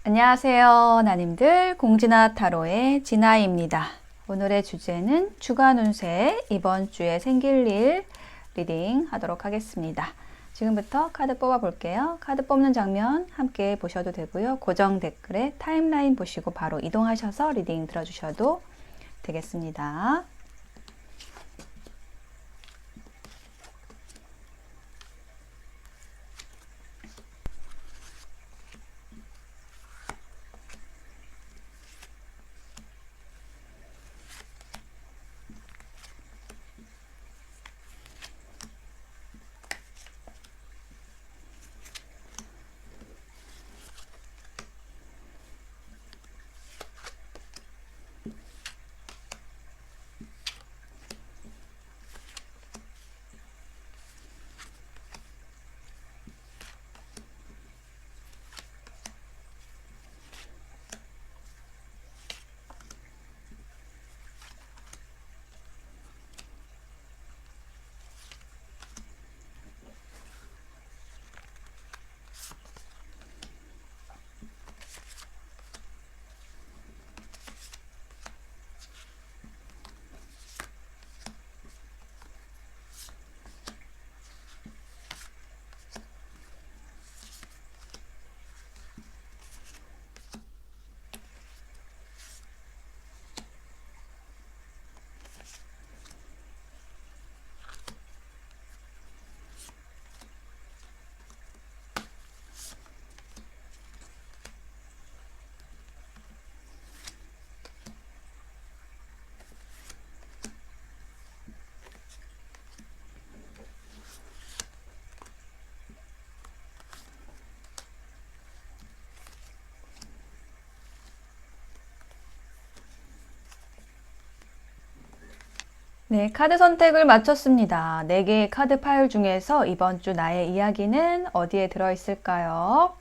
안녕하세요, 나님들. 공지나 타로의 진아입니다. 오늘의 주제는 주간 운세 이번 주에 생길 일 리딩 하도록 하겠습니다. 지금부터 카드 뽑아 볼게요. 카드 뽑는 장면 함께 보셔도 되고요. 고정 댓글에 타임라인 보시고 바로 이동하셔서 리딩 들어주셔도 되겠습니다. 네, 카드 선택을 마쳤습니다. 4개의 카드 파일 중에서 이번 주 나의 이야기는 어디에 들어있을까요?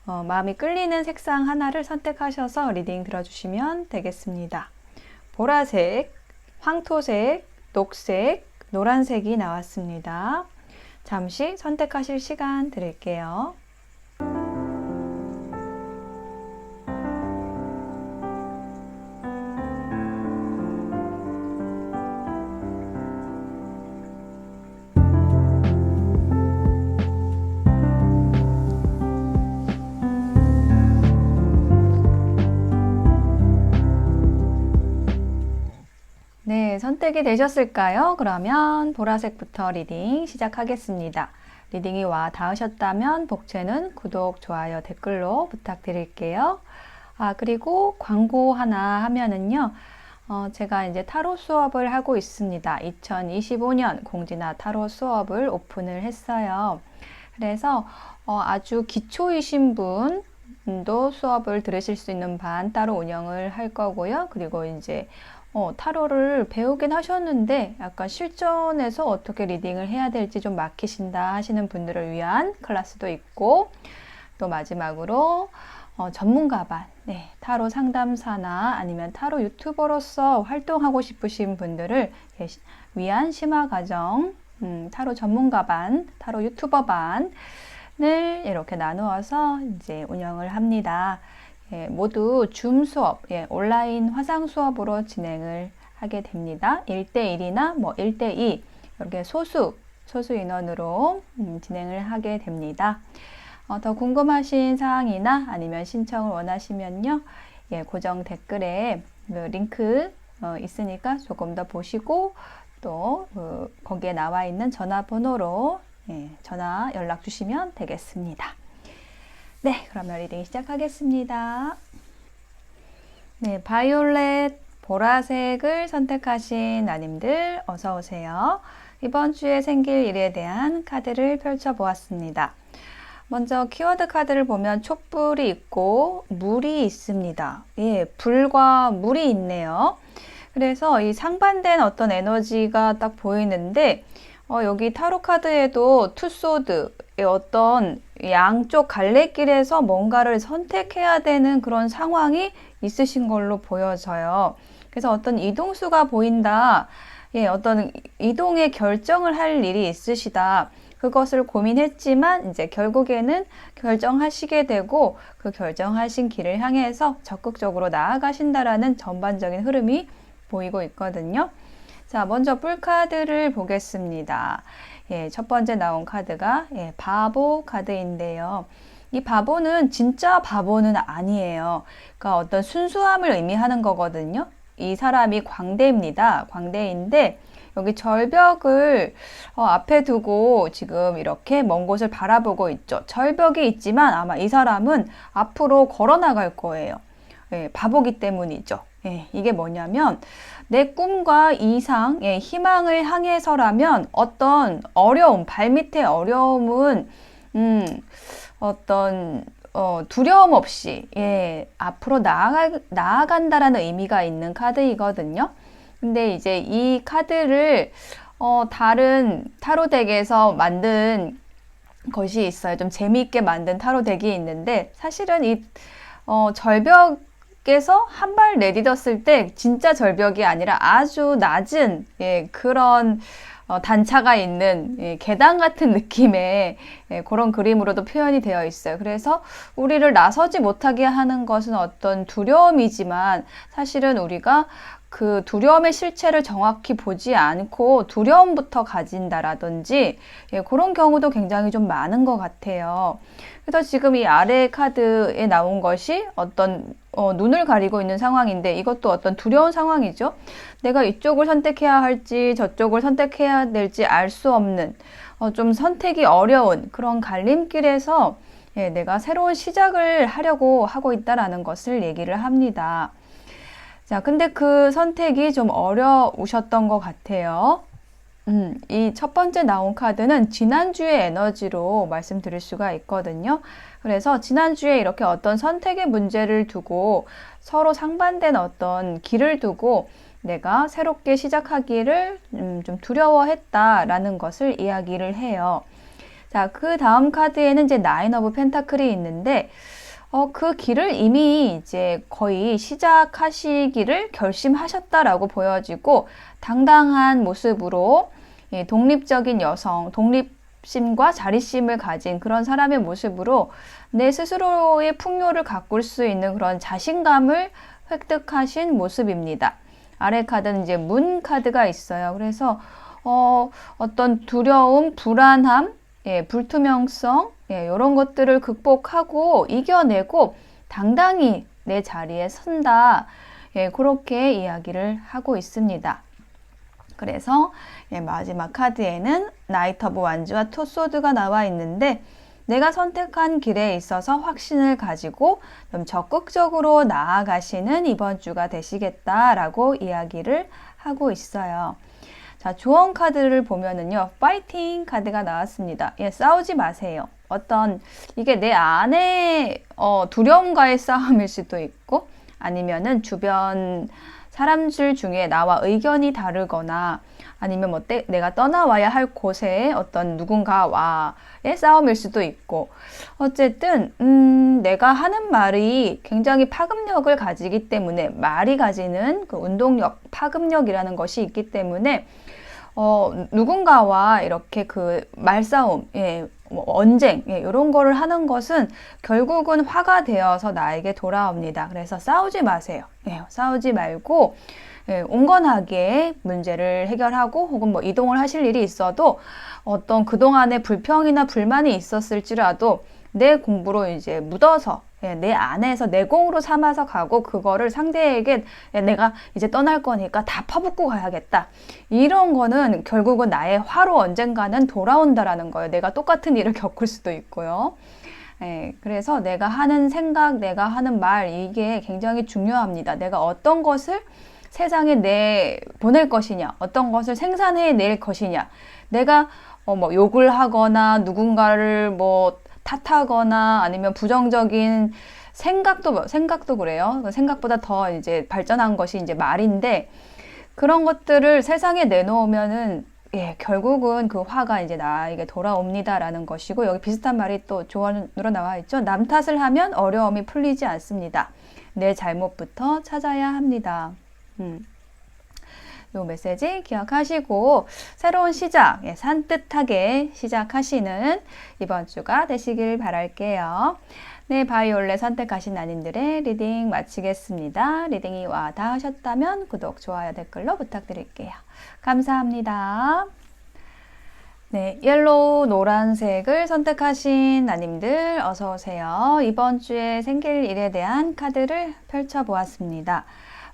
마음이 끌리는 색상 하나를 선택하셔서 리딩 들어주시면 되겠습니다. 보라색, 황토색, 녹색, 노란색이 나왔습니다. 잠시 선택하실 시간 드릴게요. 네, 선택이 되셨을까요? 그러면 보라색부터 리딩 시작하겠습니다. 리딩이 와 닿으셨다면 복채는 구독, 좋아요, 댓글로 부탁드릴게요. 그리고 광고 하나 하면은요. 제가 이제 타로 수업을 하고 있습니다. 2025년 공지나 타로 수업을 오픈을 했어요. 그래서 아주 기초이신 분도 수업을 들으실 수 있는 반 따로 운영을 할 거고요. 그리고 이제 타로를 배우긴 하셨는데 약간 실전에서 어떻게 리딩을 해야 될지 좀 막히신다 하시는 분들을 위한 클래스도 있고, 또 마지막으로 전문가반, 네, 타로 상담사나 아니면 타로 유튜버로서 활동하고 싶으신 분들을 위한 심화과정, 타로 전문가반, 타로 유튜버반을 이렇게 나누어서 이제 운영을 합니다. 모두 줌 수업, 온라인 화상 수업으로 진행을 하게 됩니다. 1대1이나 뭐 1대2 이렇게 소수 인원으로 진행을 하게 됩니다. 더 궁금하신 사항이나 아니면 신청을 원하시면요. 고정 댓글에 링크 있으니까 조금 더 보시고 또 거기에 나와 있는 전화번호로 전화 연락 주시면 되겠습니다. 네, 그러면 리딩 시작하겠습니다. 네, 바이올렛, 보라색을 선택하신 나님들 어서 오세요. 이번 주에 생길 일에 대한 카드를 펼쳐보았습니다. 먼저 키워드 카드를 보면 촛불이 있고 물이 있습니다. 불과 물이 있네요. 그래서 이 상반된 어떤 에너지가 딱 보이는데 여기 타로 카드에도 투소드의 어떤 양쪽 갈래길에서 뭔가를 선택해야 되는 그런 상황이 있으신 걸로 보여져요. 그래서 어떤 이동수가 보인다. 어떤 이동의 결정을 할 일이 있으시다. 그것을 고민했지만 이제 결국에는 결정하시게 되고 그 결정하신 길을 향해서 적극적으로 나아가신다라는 전반적인 흐름이 보이고 있거든요. 자, 먼저 풀카드를 보겠습니다. 예, 첫 번째 나온 카드가 바보 카드인데요. 이 바보는 진짜 바보는 아니에요. 그러니까 어떤 순수함을 의미하는 거거든요. 이 사람이 광대입니다. 광대인데 여기 절벽을 앞에 두고 지금 이렇게 먼 곳을 바라보고 있죠. 절벽이 있지만 아마 이 사람은 앞으로 걸어 나갈 거예요. 예, 바보기 때문이죠. 예, 이게 뭐냐면 내 꿈과 이상, 희망을 향해서라면 어떤 어려움, 발밑의 어려움은 어떤 두려움 없이 앞으로 나아간다라는 의미가 있는 카드이거든요. 근데 이제 이 카드를 다른 타로 덱에서 만든 것이 있어요. 좀 재미있게 만든 타로 덱이 있는데 사실은 이 절벽에서 한 발 내딛었을 때 진짜 절벽이 아니라 아주 낮은 그런 단차가 있는 계단 같은 느낌의 그런 그림으로도 표현이 되어 있어요. 그래서 우리를 나서지 못하게 하는 것은 어떤 두려움이지만 사실은 우리가 그 두려움의 실체를 정확히 보지 않고 두려움부터 가진다라든지 그런 경우도 굉장히 좀 많은 것 같아요. 그래서 지금 이 아래 카드에 나온 것이 어떤 눈을 가리고 있는 상황인데 이것도 어떤 두려운 상황이죠. 내가 이쪽을 선택해야 할지 저쪽을 선택해야 될지 알 수 없는 좀 선택이 어려운 그런 갈림길에서 내가 새로운 시작을 하려고 하고 있다라는 것을 얘기를 합니다. 자, 근데 그 선택이 좀 어려우셨던 것 같아요. 이 첫 번째 나온 카드는 지난주의 에너지로 말씀드릴 수가 있거든요. 그래서 지난주에 이렇게 어떤 선택의 문제를 두고 서로 상반된 어떤 길을 두고 내가 새롭게 시작하기를 좀 두려워했다라는 것을 이야기를 해요. 자, 그 다음 카드에는 이제 나인 오브 펜타클이 있는데 그 길을 이미 이제 거의 시작하시기를 결심하셨다라고 보여지고 당당한 모습으로 독립적인 여성, 독립심과 자립심을 가진 그런 사람의 모습으로 내 스스로의 풍요를 가꿀 수 있는 그런 자신감을 획득하신 모습입니다. 아래 카드는 이제 문 카드가 있어요. 그래서 어떤 두려움, 불안함, 불투명성, 이런 것들을 극복하고 이겨내고 당당히 내 자리에 선다. 그렇게 이야기를 하고 있습니다. 그래서 마지막 카드에는 나이트 오브 완즈와 투 소드가 나와 있는데 내가 선택한 길에 있어서 확신을 가지고 좀 적극적으로 나아가시는 이번 주가 되시겠다라고 이야기를 하고 있어요. 자, 조언 카드를 보면은요, 파이팅 카드가 나왔습니다. 싸우지 마세요. 이게 내 안에 두려움과의 싸움일 수도 있고 아니면은 주변 사람들 중에 나와 의견이 다르거나 아니면 내가 떠나와야 할 곳에 어떤 누군가와의 싸움일 수도 있고 어쨌든 내가 하는 말이 굉장히 파급력을 가지기 때문에 말이 가지는 그 운동력, 파급력이라는 것이 있기 때문에 누군가와 이렇게 그 말싸움, 언쟁, 이런 거를 하는 것은 결국은 화가 되어서 나에게 돌아옵니다. 그래서 싸우지 마세요. 싸우지 말고 온건하게 문제를 해결하고 혹은 뭐 이동을 하실 일이 있어도 어떤 그동안의 불평이나 불만이 있었을지라도 내 공부로 이제 묻어서 내 안에서 내공으로 삼아서 가고 그거를 상대에게 내가 이제 떠날 거니까 다 퍼붓고 가야겠다. 이런 거는 결국은 나의 화로 언젠가는 돌아온다라는 거예요. 내가 똑같은 일을 겪을 수도 있고요. 그래서 내가 하는 생각, 내가 하는 말 이게 굉장히 중요합니다. 내가 어떤 것을 세상에 보낼 것이냐, 어떤 것을 생산해 낼 것이냐. 내가 뭐 욕을 하거나 누군가를 뭐 탓하거나 아니면 부정적인 생각도 그래요. 생각보다 더 이제 발전한 것이 이제 말인데 그런 것들을 세상에 내놓으면은 결국은 그 화가 이제 나에게 돌아옵니다라는 것이고 여기 비슷한 말이 또 조언으로 나와 있죠. 남 탓을 하면 어려움이 풀리지 않습니다. 내 잘못부터 찾아야 합니다. 요 메시지 기억하시고 새로운 시작, 산뜻하게 시작하시는 이번 주가 되시길 바랄게요. 네, 바이올렛 선택하신 나님들의 리딩 마치겠습니다. 리딩이 와 닿으셨다면 구독, 좋아요, 댓글로 부탁드릴게요. 감사합니다. 네, 옐로우 노란색을 선택하신 나님들 어서 오세요. 이번 주에 생길 일에 대한 카드를 펼쳐보았습니다.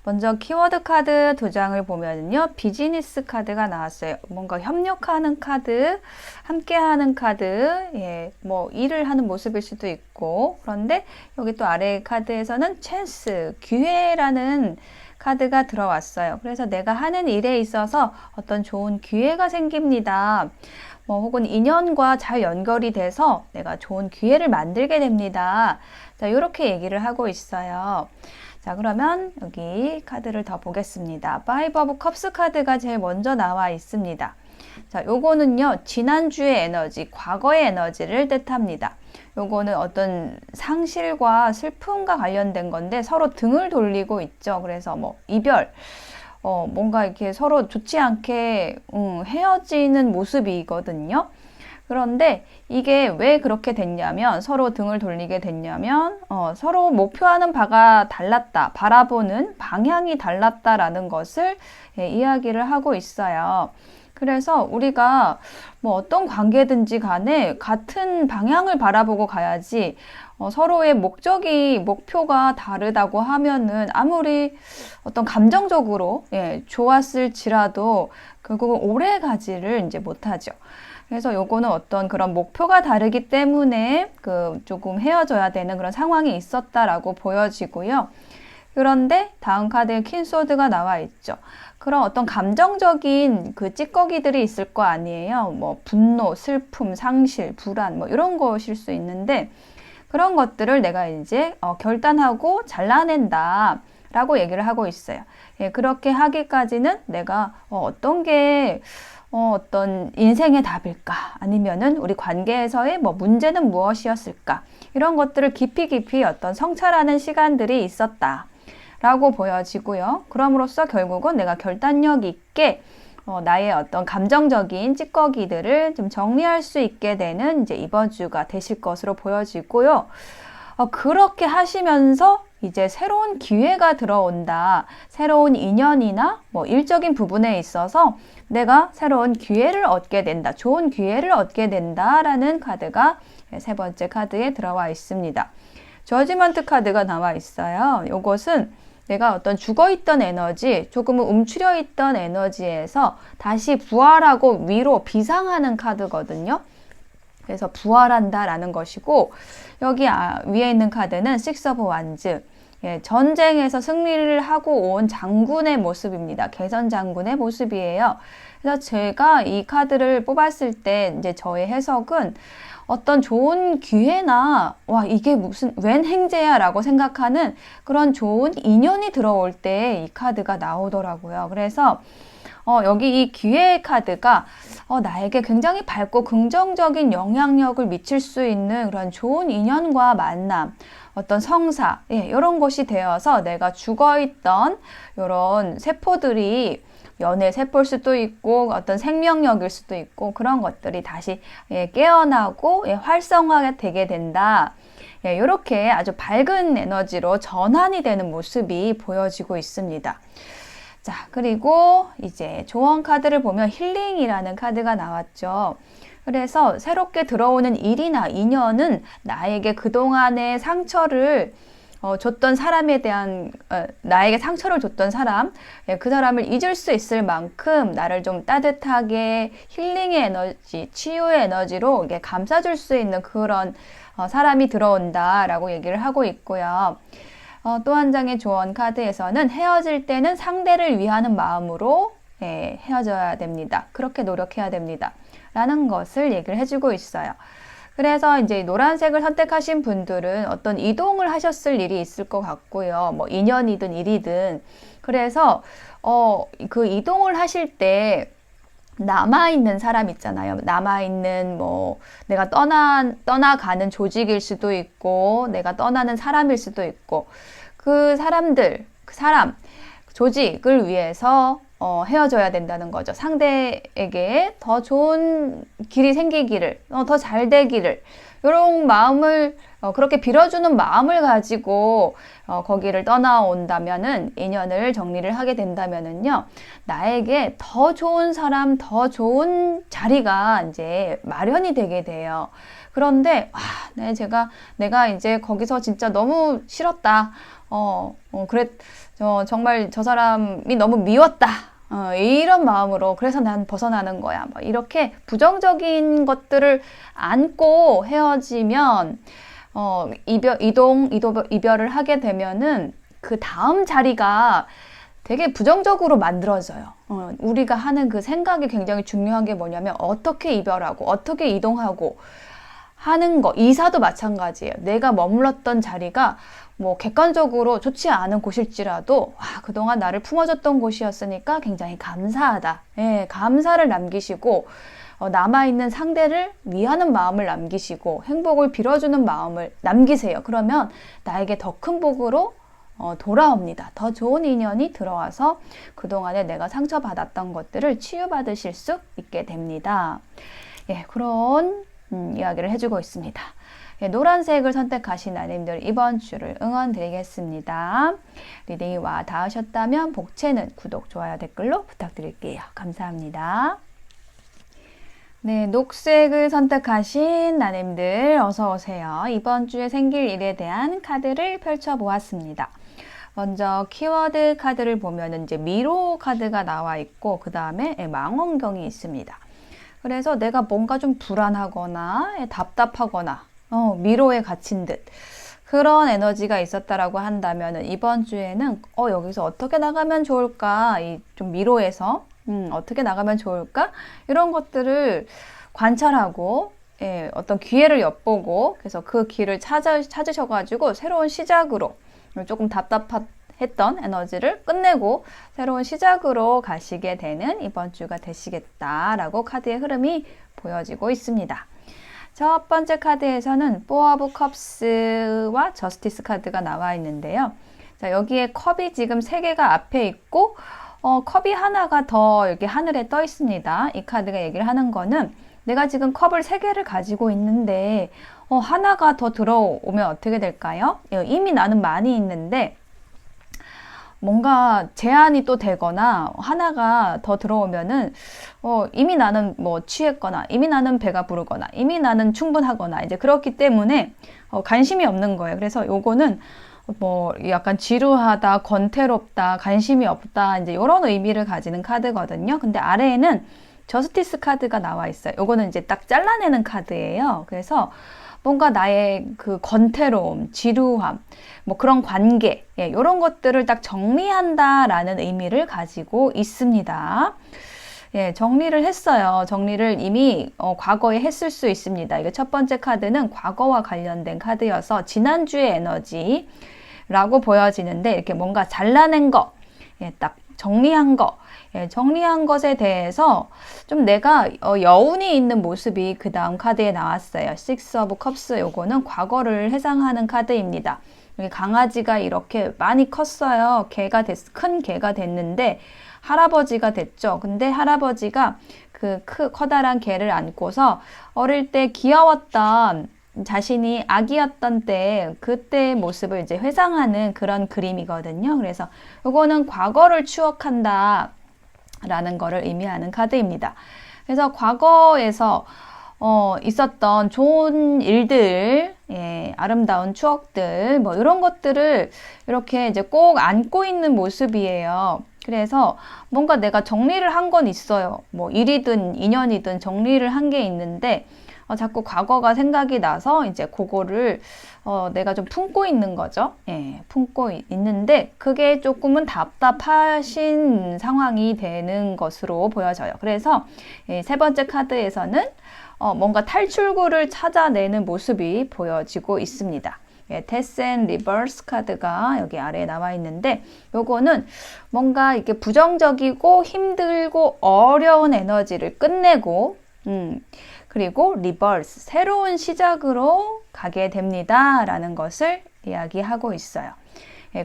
먼저 키워드 카드 2장을 보면요, 비즈니스 카드가 나왔어요. 뭔가 협력하는 카드, 함께하는 카드, 뭐 일을 하는 모습일 수도 있고, 그런데 여기 또 아래 카드에서는 찬스, 기회라는 카드가 들어왔어요. 그래서 내가 하는 일에 있어서 어떤 좋은 기회가 생깁니다. 뭐 혹은 인연과 잘 연결이 돼서 내가 좋은 기회를 만들게 됩니다. 자, 이렇게 얘기를 하고 있어요. 자, 그러면 여기 카드를 더 보겠습니다. 파이브 오브 컵스 카드가 제일 먼저 나와 있습니다. 자, 요거는요, 지난주의 에너지, 과거의 에너지를 뜻합니다. 요거는 어떤 상실과 슬픔과 관련된 건데 서로 등을 돌리고 있죠. 그래서 뭐 이별, 뭔가 이렇게 서로 좋지 않게 헤어지는 모습이거든요. 그런데 이게 왜 그렇게 됐냐면, 서로 등을 돌리게 됐냐면 서로 목표하는 바가 달랐다, 바라보는 방향이 달랐다라는 것을 이야기를 하고 있어요. 그래서 우리가 뭐 어떤 관계든지 간에 같은 방향을 바라보고 가야지, 서로의 목표가 다르다고 하면은 아무리 어떤 감정적으로 좋았을지라도 결국은 오래 가지를 이제 못하죠. 그래서 요거는 어떤 그런 목표가 다르기 때문에 조금 헤어져야 되는 그런 상황이 있었다라고 보여지고요. 그런데 다음 카드에 퀸소드가 나와 있죠. 그런 어떤 감정적인 찌꺼기들이 있을 거 아니에요. 뭐 분노, 슬픔, 상실, 불안, 뭐 이런 것일 수 있는데, 그런 것들을 내가 이제 결단하고 잘라낸다 라고 얘기를 하고 있어요. 그렇게 하기까지는 내가 어떤 게 어떤 인생의 답일까? 아니면은 우리 관계에서의 뭐 문제는 무엇이었을까? 이런 것들을 깊이 어떤 성찰하는 시간들이 있었다 라고 보여지고요. 그럼으로써 결국은 내가 결단력 있게 나의 어떤 감정적인 찌꺼기들을 좀 정리할 수 있게 되는 이제 이번 주가 되실 것으로 보여지고요. 그렇게 하시면서 이제 새로운 기회가 들어온다. 새로운 인연이나 뭐 일적인 부분에 있어서 내가 새로운 기회를 얻게 된다. 좋은 기회를 얻게 된다라는 카드가 세 번째 카드에 들어와 있습니다. 저지먼트 카드가 나와 있어요. 이것은 내가 어떤 죽어있던 에너지, 조금은 움츠려 있던 에너지에서 다시 부활하고 위로 비상하는 카드거든요. 그래서 부활한다라는 것이고, 여기 위에 있는 카드는 식스 오브 완즈, 전쟁에서 승리를 하고 온 장군의 모습입니다. 개선 장군의 모습이에요. 그래서 제가 이 카드를 뽑았을 때 이제 저의 해석은 어떤 좋은 기회나 이게 무슨 웬 행제야 라고 생각하는 그런 좋은 인연이 들어올 때 이 카드가 나오더라고요. 그래서 여기 이 기회 카드가 나에게 굉장히 밝고 긍정적인 영향력을 미칠 수 있는 그런 좋은 인연과 만남, 어떤 성사, 이런 것이 되어서 내가 죽어있던 이런 세포들이 연애 세포일 수도 있고 어떤 생명력일 수도 있고, 그런 것들이 다시 깨어나고 활성화가 되게 된다. 이렇게 아주 밝은 에너지로 전환이 되는 모습이 보여지고 있습니다. 자, 그리고 이제 조언 카드를 보면 힐링이라는 카드가 나왔죠. 그래서 새롭게 들어오는 일이나 인연은 나에게 그동안의 상처를 줬던 사람에 대한 나에게 상처를 줬던 사람, 그 사람을 잊을 수 있을 만큼 나를 좀 따뜻하게 힐링의 에너지, 치유의 에너지로 이게 감싸줄 수 있는 그런 사람이 들어온다라고 얘기를 하고 있고요. 또 한 장의 조언 카드에서는 헤어질 때는 상대를 위하는 마음으로 헤어져야 됩니다. 그렇게 노력해야 됩니다. 라는 것을 얘기를 해주고 있어요. 그래서 이제 노란색을 선택하신 분들은 어떤 이동을 하셨을 일이 있을 것 같고요. 뭐 인연이든 일이든. 그래서 그 이동을 하실 때 남아있는 사람 있잖아요. 남아있는 뭐 내가 떠나가는 조직일 수도 있고 내가 떠나는 사람일 수도 있고, 그 사람, 조직을 위해서 헤어져야 된다는 거죠. 상대에게 더 좋은 길이 생기기를, 더 잘 되기를, 이런 마음을, 그렇게 빌어주는 마음을 가지고 거기를 떠나온다면은, 인연을 정리를 하게 된다면은요, 나에게 더 좋은 사람, 더 좋은 자리가 이제 마련이 되게 돼요. 그런데 내가 이제 거기서 진짜 너무 싫었다. 정말 저 사람이 너무 미웠다. 이런 마음으로 그래서 난 벗어나는 거야. 뭐 이렇게 부정적인 것들을 안고 헤어지면 이별을 하게 되면은 그 다음 자리가 되게 부정적으로 만들어져요. 우리가 하는 그 생각이 굉장히 중요한 게 뭐냐면 어떻게 이별하고 어떻게 이동하고 하는 거. 이사도 마찬가지예요. 내가 머물렀던 자리가 뭐 객관적으로 좋지 않은 곳일지라도 그동안 나를 품어줬던 곳이었으니까 굉장히 감사하다. 예, 감사를 남기시고 남아있는 상대를 위하는 마음을 남기시고 행복을 빌어주는 마음을 남기세요. 그러면 나에게 더 큰 복으로 돌아옵니다. 더 좋은 인연이 들어와서 그동안에 내가 상처받았던 것들을 치유받으실 수 있게 됩니다. 예, 그런 이야기를 해주고 있습니다. 예, 노란색을 선택하신 나님들 이번 주를 응원드리겠습니다. 리딩이 와 닿으셨다면 복채는 구독, 좋아요, 댓글로 부탁드릴게요. 감사합니다. 네, 녹색을 선택하신 나님들 어서 오세요. 이번 주에 생길 일에 대한 카드를 펼쳐보았습니다. 먼저 키워드 카드를 보면 이제 미로 카드가 나와 있고 그 다음에 망원경이 있습니다. 그래서 내가 뭔가 좀 불안하거나 답답하거나 미로에 갇힌 듯 그런 에너지가 있었다라고 한다면 이번 주에는 여기서 어떻게 나가면 좋을까, 좀 미로에서 어떻게 나가면 좋을까 이런 것들을 관찰하고 어떤 기회를 엿보고 그래서 그 길을 찾으셔가지고 새로운 시작으로 조금 답답했던 에너지를 끝내고 새로운 시작으로 가시게 되는 이번 주가 되시겠다라고 카드의 흐름이 보여지고 있습니다. 첫 번째 카드에서는 포 오브 컵스와 저스티스 카드가 나와 있는데요. 자, 여기에 컵이 지금 3개가 앞에 있고 컵이 하나가 더 이렇게 하늘에 떠 있습니다. 이 카드가 얘기를 하는 거는 내가 지금 컵을 3개를 가지고 있는데 하나가 더 들어오면 어떻게 될까요? 이미 나는 많이 있는데 뭔가 제한이 또 되거나 하나가 더 들어오면은 이미 나는 뭐 취했거나 이미 나는 배가 부르거나 이미 나는 충분하거나 이제 그렇기 때문에 관심이 없는 거예요. 그래서 요거는 뭐 약간 지루하다, 권태롭다, 관심이 없다 이제 이런 의미를 가지는 카드거든요. 근데 아래에는 저스티스 카드가 나와 있어요. 요거는 이제 딱 잘라내는 카드예요. 그래서 뭔가 나의 그 권태로움, 지루함, 뭐 그런 관계, 이런 것들을 딱 정리한다라는 의미를 가지고 있습니다. 예, 정리를 했어요. 정리를 이미 과거에 했을 수 있습니다. 이게 첫 번째 카드는 과거와 관련된 카드여서 지난주의 에너지라고 보여지는데 이렇게 뭔가 잘라낸 거, 딱 정리한 거, 정리한 것에 대해서 좀 내가 여운이 있는 모습이 그 다음 카드에 나왔어요. 식스 오브 컵스 요거는 과거를 해상하는 카드입니다. 여기 강아지가 이렇게 많이 컸어요. 큰 개가 됐는데 할아버지가 됐죠. 근데 할아버지가 그 커다란 개를 안고서 어릴 때 귀여웠던 자신이 아기였던 때 그때의 모습을 이제 회상하는 그런 그림이거든요. 그래서 이거는 과거를 추억한다 라는 거를 의미하는 카드입니다. 그래서 과거에서 있었던 좋은 일들, 아름다운 추억들, 뭐 이런 것들을 이렇게 이제 꼭 안고 있는 모습이에요. 그래서 뭔가 내가 정리를 한 건 있어요. 뭐 일이든 인연이든 정리를 한 게 있는데 자꾸 과거가 생각이 나서 이제 그거를 내가 좀 품고 있는 거죠. 품고 있는데 그게 조금은 답답하신 상황이 되는 것으로 보여져요. 그래서 세 번째 카드에서는 뭔가 탈출구를 찾아내는 모습이 보여지고 있습니다. 데스 앤 리버스 카드가 여기 아래에 나와 있는데 요거는 뭔가 이렇게 부정적이고 힘들고 어려운 에너지를 끝내고 그리고 리버스, 새로운 시작으로 가게 됩니다 라는 것을 이야기하고 있어요.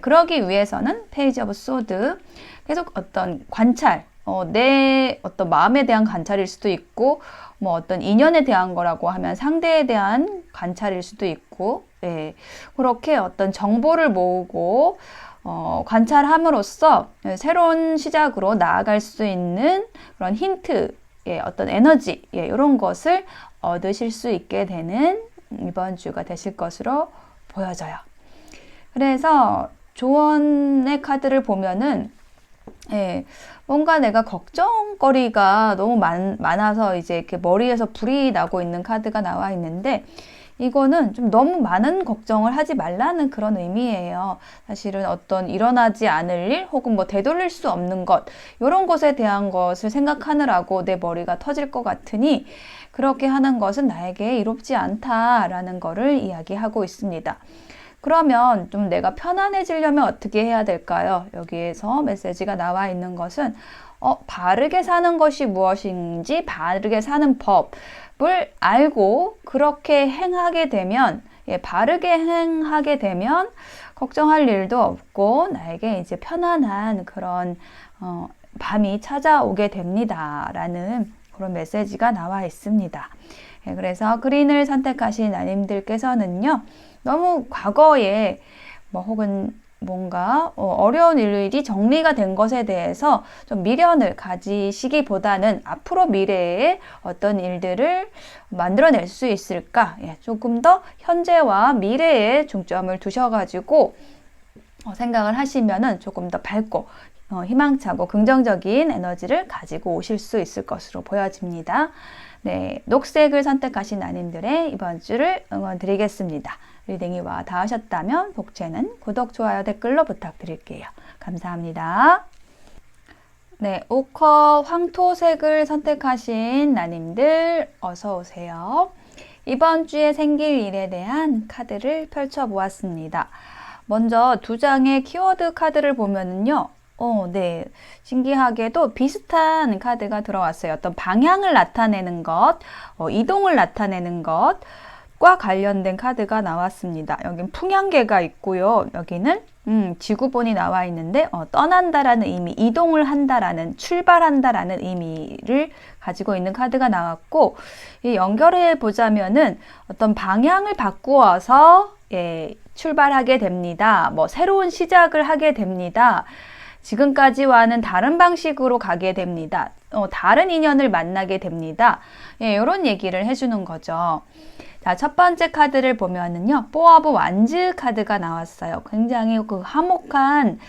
그러기 위해서는 페이지 오브 소드, 계속 어떤 관찰, 내 어떤 마음에 대한 관찰일 수도 있고, 뭐 어떤 인연에 대한 거라고 하면 상대에 대한 관찰일 수도 있고, 네. 그렇게 어떤 정보를 모으고, 관찰함으로써 새로운 시작으로 나아갈 수 있는 그런 힌트, 예, 어떤 에너지, 예, 이런 것을 얻으실 수 있게 되는 이번 주가 되실 것으로 보여져요. 그래서 조언의 카드를 보면은, 예, 뭔가 내가 걱정거리가 너무 많아서 이제 이렇게 머리에서 불이 나고 있는 카드가 나와 있는데, 이거는 좀 너무 많은 걱정을 하지 말라는 그런 의미예요. 사실은 어떤 일어나지 않을 일 혹은 뭐 되돌릴 수 없는 것, 이런 것에 대한 것을 생각하느라고 내 머리가 터질 것 같으니 그렇게 하는 것은 나에게 이롭지 않다라는 거를 이야기하고 있습니다. 그러면 좀 내가 편안해지려면 어떻게 해야 될까요? 여기에서 메시지가 나와 있는 것은 바르게 사는 것이 무엇인지, 바르게 사는 법을 알고 그렇게 행하게 되면, 예, 바르게 행하게 되면 걱정할 일도 없고 나에게 이제 편안한 그런 밤이 찾아오게 됩니다. 라는 그런 메시지가 나와 있습니다. 예, 그래서 그린을 선택하신 아님들께서는요, 너무 과거에 뭐 혹은 뭔가 어려운 일들이 정리가 된 것에 대해서 좀 미련을 가지시기보다는 앞으로 미래에 어떤 일들을 만들어낼 수 있을까? 예, 조금 더 현재와 미래에 중점을 두셔가지고 생각을 하시면은 조금 더 밝고 희망차고 긍정적인 에너지를 가지고 오실 수 있을 것으로 보여집니다. 네, 녹색을 선택하신 아님들의 이번 주를 응원드리겠습니다. 리딩이 와 닿으셨다면 복채는 구독, 좋아요, 댓글로 부탁드릴게요. 감사합니다. 네, 오커 황토색을 선택하신 나님들 어서 오세요. 이번 주에 생길 일에 대한 카드를 펼쳐보았습니다. 먼저 두 장의 키워드 카드를 보면은요, 네. 신기하게도 비슷한 카드가 들어왔어요. 어떤 방향을 나타내는 것, 이동을 나타내는 것과 관련된 카드가 나왔습니다. 여긴 풍향계가 있고요. 여기는 지구본이 나와 있는데 떠난다라는 의미, 이동을 한다라는, 출발한다라는 의미를 가지고 있는 카드가 나왔고, 이 연결해 보자면은 어떤 방향을 바꾸어서 출발하게 됩니다. 뭐 새로운 시작을 하게 됩니다. 지금까지와는 다른 방식으로 가게 됩니다. 다른 인연을 만나게 됩니다. 예, 이런 얘기를 해주는 거죠. 자, 첫 번째 카드를 보면은요, 포 오브 완즈 카드가 나왔어요. 굉장히 그 화목한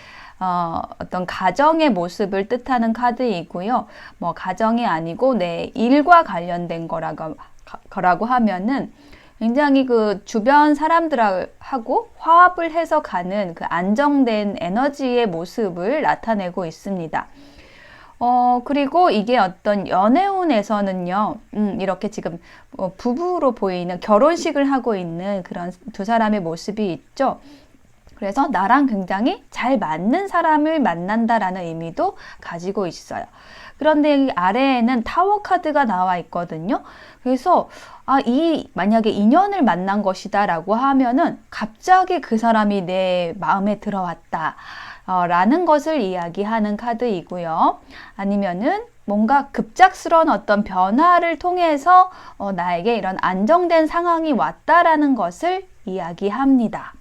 어떤 가정의 모습을 뜻하는 카드이고요. 뭐 가정이 아니고 내 일과 관련된 거라고 하면은 굉장히 그 주변 사람들하고 화합을 해서 가는 그 안정된 에너지의 모습을 나타내고 있습니다. 그리고 이게 어떤 연애운에서는요, 이렇게 지금 부부로 보이는 결혼식을 하고 있는 그런 두 사람의 모습이 있죠. 그래서 나랑 굉장히 잘 맞는 사람을 만난다라는 의미도 가지고 있어요. 그런데 이 아래에는 타워 카드가 나와 있거든요. 그래서 만약에 인연을 만난 것이다 라고 하면은 갑자기 그 사람이 내 마음에 들어왔다 라는 것을 이야기하는 카드이고요. 아니면은 뭔가 급작스러운 어떤 변화를 통해서 나에게 이런 안정된 상황이 왔다라는 것을 이야기합니다.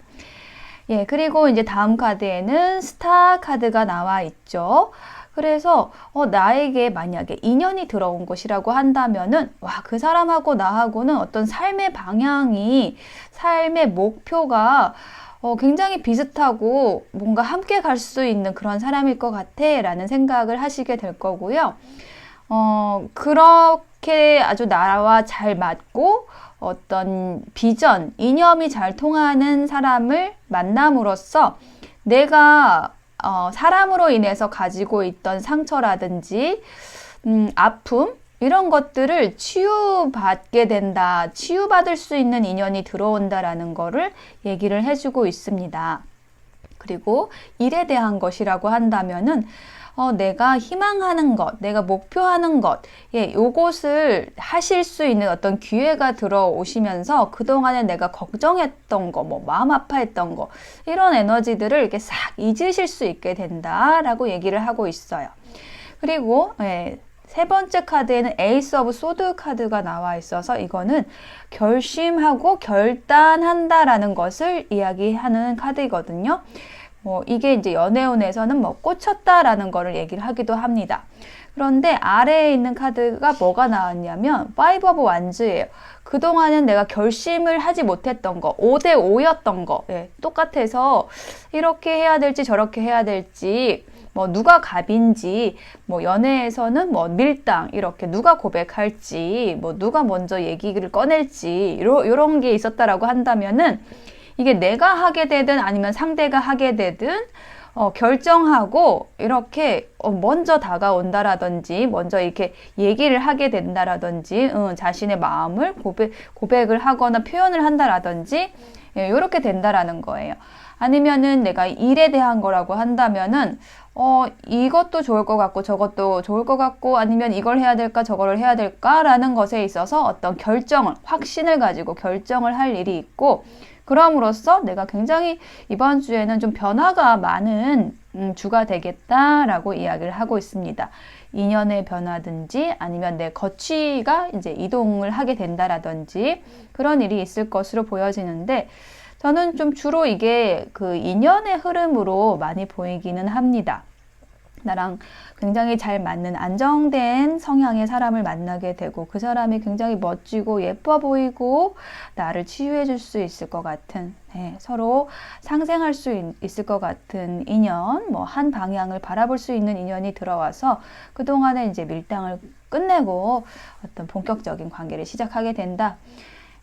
예, 그리고 이제 다음 카드에는 스타 카드가 나와 있죠. 그래서 나에게 만약에 인연이 들어온 것이라고 한다면은 그 사람하고 나하고는 어떤 삶의 방향이, 삶의 목표가 굉장히 비슷하고 뭔가 함께 갈 수 있는 그런 사람일 것 같아 라는 생각을 하시게 될 거고요. 그렇게 아주 나와 잘 맞고 어떤 비전, 이념이 잘 통하는 사람을 만남으로써 내가 사람으로 인해서 가지고 있던 상처라든지 아픔 이런 것들을 치유받게 된다, 치유받을 수 있는 인연이 들어온다라는 거를 얘기를 해주고 있습니다. 그리고 일에 대한 것이라고 한다면은 내가 희망하는 것, 내가 목표하는 것, 요것을 하실 수 있는 어떤 기회가 들어오시면서 그동안에 내가 걱정했던 거, 마음 아파했던 거, 이런 에너지들을 이렇게 싹 잊으실 수 있게 된다라고 얘기를 하고 있어요. 그리고, 세 번째 카드에는 에이스 오브 소드 카드가 나와 있어서 이거는 결심하고 결단한다라는 것을 이야기하는 카드이거든요. 이게 이제 연애운에서는 꽂혔다라는 거를 얘기를 하기도 합니다. 그런데 아래에 있는 카드가 뭐가 나왔냐면 파이브 오브 완즈예요. 그동안은 내가 결심을 하지 못했던 거, 5대 5였던 거, 똑같아서 이렇게 해야 될지 저렇게 해야 될지, 누가 갑인지, 연애에서는 밀당, 이렇게 누가 고백할지, 누가 먼저 얘기를 꺼낼지, 이런 게 있었다라고 한다면은, 이게 내가 하게 되든 아니면 상대가 하게 되든, 결정하고, 이렇게, 먼저 다가온다라든지, 먼저 이렇게 얘기를 하게 된다라든지, 자신의 마음을 고백을 하거나 표현을 한다라든지, 이렇게 된다라는 거예요. 아니면은 내가 일에 대한 거라고 한다면은, 이것도 좋을 것 같고 저것도 좋을 것 같고 아니면 이걸 해야 될까 저거를 해야 될까라는 것에 있어서 어떤 결정을, 확신을 가지고 결정을 할 일이 있고 그럼으로써 내가 굉장히 이번 주에는 좀 변화가 많은 주가 되겠다라고 이야기를 하고 있습니다. 인연의 변화든지 아니면 내 거취가 이제 이동을 하게 된다라든지 그런 일이 있을 것으로 보여지는데 저는 좀 주로 이게 그 인연의 흐름으로 많이 보이기는 합니다. 나랑 굉장히 잘 맞는 안정된 성향의 사람을 만나게 되고 그 사람이 굉장히 멋지고 예뻐 보이고 나를 치유해 줄 수 있을 것 같은 서로 상생할 수 있을 것 같은 인연, 한 방향을 바라볼 수 있는 인연이 들어와서 그동안에 이제 밀당을 끝내고 어떤 본격적인 관계를 시작하게 된다.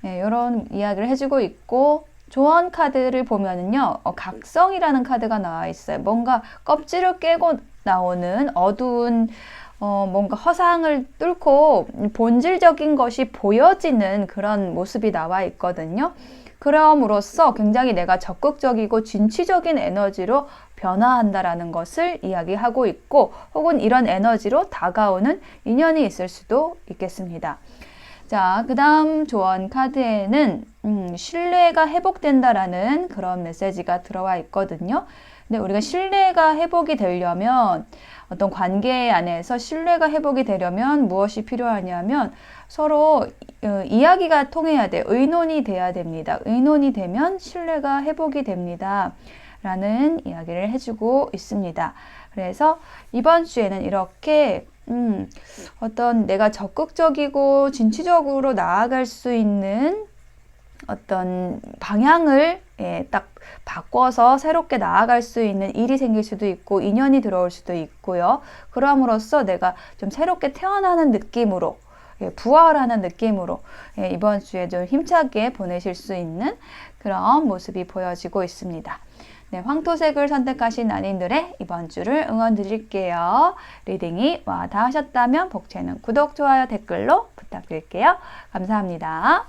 이런 이야기를 해주고 있고 조언 카드를 보면은요, 각성이라는 카드가 나와 있어요. 뭔가 껍질을 깨고 나오는 어두운, 뭔가 허상을 뚫고 본질적인 것이 보여지는 그런 모습이 나와 있거든요. 그럼으로써 굉장히 내가 적극적이고 진취적인 에너지로 변화한다라는 것을 이야기하고 있고, 혹은 이런 에너지로 다가오는 인연이 있을 수도 있겠습니다. 자, 그 다음 조언 카드에는 신뢰가 회복된다라는 그런 메시지가 들어와 있거든요. 근데 우리가 신뢰가 회복이 되려면 어떤 관계 안에서 신뢰가 회복이 되려면 무엇이 필요하냐면 서로 이야기가 통해야 돼요. 의논이 돼야 됩니다. 의논이 되면 신뢰가 회복이 됩니다. 라는 이야기를 해주고 있습니다. 그래서 이번 주에는 이렇게 어떤 내가 적극적이고 진취적으로 나아갈 수 있는 어떤 방향을 딱 바꿔서 새롭게 나아갈 수 있는 일이 생길 수도 있고 인연이 들어올 수도 있고요. 그럼으로써 내가 좀 새롭게 태어나는 느낌으로 부활하는 느낌으로 이번 주에 좀 힘차게 보내실 수 있는 그런 모습이 보여지고 있습니다. 네, 황토색을 선택하신 아님들의 이번 주를 응원 드릴게요. 리딩이 와 닿으셨다면 복채는 구독, 좋아요, 댓글로 부탁드릴게요. 감사합니다.